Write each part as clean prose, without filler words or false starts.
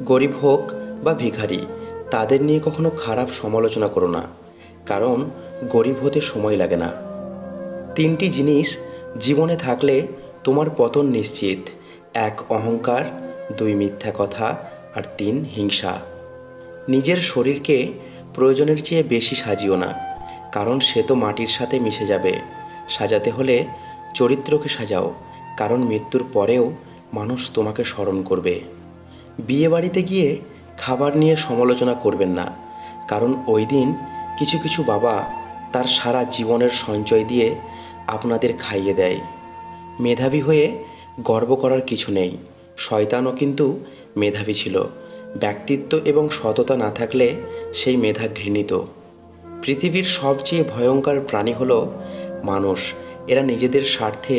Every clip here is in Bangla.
গরিব হোক বা ভিখারি, তাদের নিয়ে কখনো খারাপ সমালোচনা করো না, কারণ গরিব হতে সময় লাগে না। 3টি জিনিস জীবনে থাকলে তোমার পতন নিশ্চিত: 1 অহংকার, 2 মিথ্যা কথা, আর 3 হিংসা। নিজের শরীরকে প্রয়োজনের চেয়ে বেশি সাজিও না, কারণ সে তো মাটির সাথে মিশে যাবে। সাজাতে হলে চরিত্রকে সাজাও, কারণ মৃত্যুর পরেও মানুষ তোমাকে স্মরণ করবে। বিয়ে বাড়িতে গিয়ে খাবার নিয়ে সমালোচনা করবেন না, কারণ ওই দিন কিছু কিছু বাবা তার সারা জীবনের সঞ্চয় দিয়ে আপনাদের খাইয়ে দেয়। মেধাবী হয়ে গর্ব করার কিছু নেই, শয়তানও কিন্তু মেধাবী ছিল। ব্যক্তিত্ব এবং সততা না থাকলে সেই মেধা ঘৃণিত। পৃথিবীর সবচেয়ে ভয়ঙ্কর প্রাণী হলো মানুষ। এরা নিজেদের স্বার্থে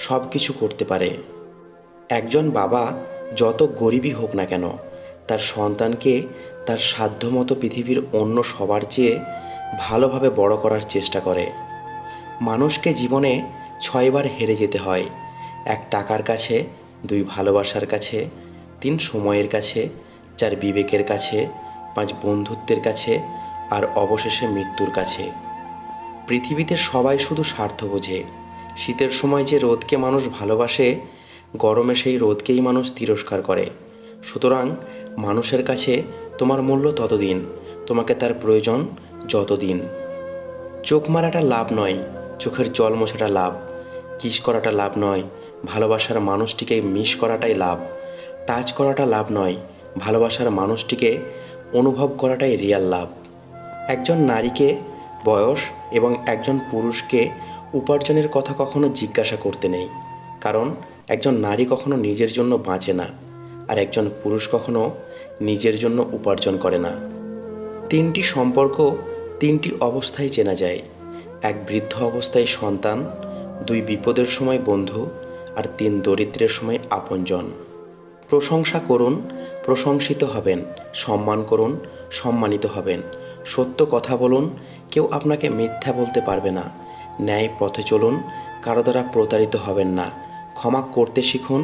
সব কিছু করতে পারে। একজন বাবা যত গরিবই হোক না কেন, তার সন্তানকে তার সাধ্যমতো পৃথিবীর অন্য সবার চেয়ে ভালোভাবে বড় করার চেষ্টা করে। মানুষকে জীবনে 6বার হেরে যেতে হয়: 1 টাকার কাছে, 2 ভালোবাসার কাছে, 3 সময়ের কাছে, 4 বিবেকের কাছে, 5 বন্ধুত্বের কাছে, আর অবশেষে মৃত্যুর কাছে। পৃথিবীতে সবাই শুধু স্বার্থ বোঝে। শীতের সময় যে রোদকে মানুষ ভালোবাসে, গরমে সেই রোদকেই মানুষ তিরস্কার করে। সুতরাং মানুষের কাছে তোমার মূল্য ততদিন, তোমাকে তার প্রয়োজন যতদিন। চোখ মারাটা লাভ নয়, চোখের জল মোছাটা লাভ। কিস করাটা লাভ নয়, ভালোবাসার মানুষটিকে মিস করাটাই লাভ। টাচ করাটা লাভ নয়, ভালোবাসার মানুষটিকে অনুভব করাটাই রিয়াল লাভ। একজন নারীকে বয়স এবং একজন পুরুষকে উপার্জনের কথা কখনো জিজ্ঞাসা করতে নেই, কারণ একজন নারী কখনো নিজের জন্য বাঁচে না, আর একজন পুরুষ কখনো নিজের জন্য উপার্জন করে না। 3টি সম্পর্ক 3টি অবস্থায় চেনা যায়: 1 বৃদ্ধ অবস্থায় সন্তান, 2 বিপদের সময় বন্ধু, আর 3 দরিদ্রের সময় আপনজন। প্রশংসা করুন, প্রশংসিত হবেন; সম্মান করুন, সম্মানিত হবেন। সত্য কথা বলুন, কেউ আপনাকে মিথ্যা বলতে পারবে না। ন্যায় পথে চলুন, কারো দ্বারা প্রতারিত হবেন না। ক্ষমা করতে শিখুন,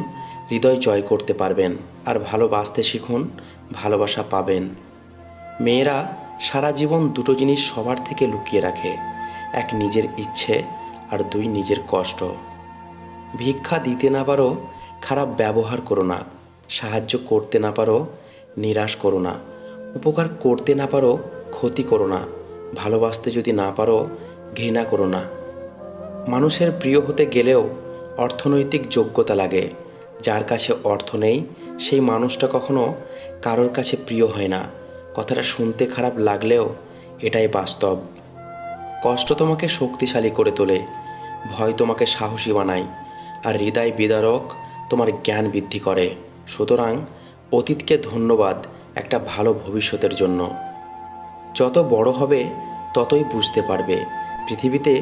হৃদয় জয় করতে পারবেন। আর ভালোবাসতে শিখুন, ভালোবাসা পাবেন। মেয়েরা সারা জীবন 2টো জিনিস সবার থেকে লুকিয়ে রাখে: 1 নিজের ইচ্ছে, আর 2 নিজের কষ্ট। ভিক্ষা দিতে না পারো, খারাপ ব্যবহার করো না। সাহায্য করতে না পারো, নিরাশ করো না। উপকার করতে না পারো, ক্ষতি করো না। ভালোবাসতে যদি না পারো, ঘৃণা করো না। মানুষের প্রিয় হতে গেলেও অর্থনৈতিক যোগ্যতা লাগে। যার কাছে অর্থ নেই, সেই মানুষটা কখনো কারোর কাছে প্রিয় হয় না। কথাটা শুনতে খারাপ লাগলেও এটাই বাস্তব। কষ্ট তোমাকে শক্তিশালী করে তোলে, ভয় তোমাকে সাহসী বানায়, আর হৃদয় বিদারক তোমার জ্ঞান বৃদ্ধি করে। সুতরাং অতীতকে ধন্যবাদ একটা ভালো ভবিষ্যতের জন্য। যত বড় হবে ততই বুঝতে পারবে পৃথিবীতে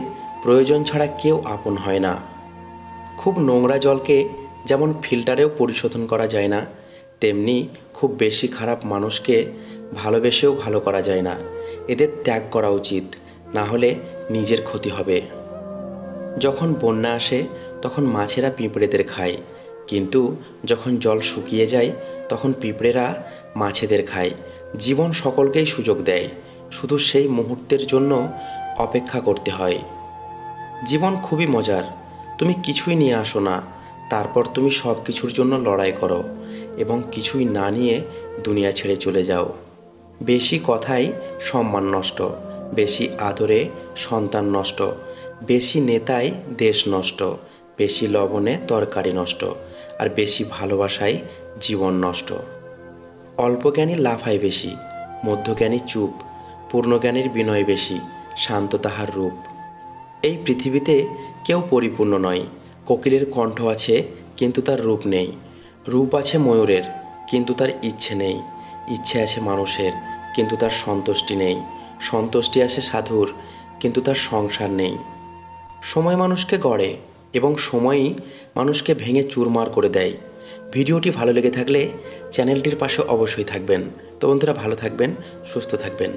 প্রয়োজন ছাড়া কেউ আপন হয় না। খুব নোংরা জলকে যেমন ফিল্টারেও পরিশোধন করা যায় না, তেমনি খুব বেশি খারাপ মানুষকে ভালোবেসেও ভালো করা যায় না। এদের ত্যাগ করা উচিত, না হলে নিজের ক্ষতি হবে। যখন বন্যা আসে তখন মাছেরা পিঁপড়েদের খায়, কিন্তু যখন জল শুকিয়ে যায় তখন পিঁপড়েরা মাছেদের খায়। জীবন সকলকেই সুযোগ দেয়, শুধু সেই মুহূর্তের জন্য অপেক্ষা করতে হয়। জীবন খুবই মজার। তুমি কিছুই নিয়ে আসো না, তারপর তুমি সব কিছুর জন্য লড়াই করো এবং কিছুই না নিয়ে দুনিয়া ছেড়ে চলে যাও। বেশি কথায় সম্মান নষ্ট, বেশি আদরে সন্তান নষ্ট, বেশি নেতায় দেশ নষ্ট, বেশি লবণে তরকারি নষ্ট, আর বেশি ভালোবাসায় জীবন নষ্ট। অল্প জ্ঞানী লাফায় বেশি, মধ্যজ্ঞানী চুপ, পূর্ণজ্ঞানীর বিনয় বেশি, শান্ত তাহার রূপ। এই পৃথিবীতে কেউ পরিপূর্ণ নয়। কোকিলের কণ্ঠ আছে কিন্তু তার রূপ নেই। রূপ আছে ময়ূরের কিন্তু তার ইচ্ছে নেই। ইচ্ছে আছে মানুষের কিন্তু তার সন্তুষ্টি নেই। সন্তুষ্টি আছে সাধুর কিন্তু তার সংসার নেই। সময় মানুষকে গড়ে এবং সময়ই মানুষকে ভেঙে চুরমার করে দেয়। ভিডিওটি ভালো লেগে থাকলে চ্যানেলটির পাশে অবশ্যই থাকবেন। তো বন্ধুরা, ভালো থাকবেন, সুস্থ থাকবেন।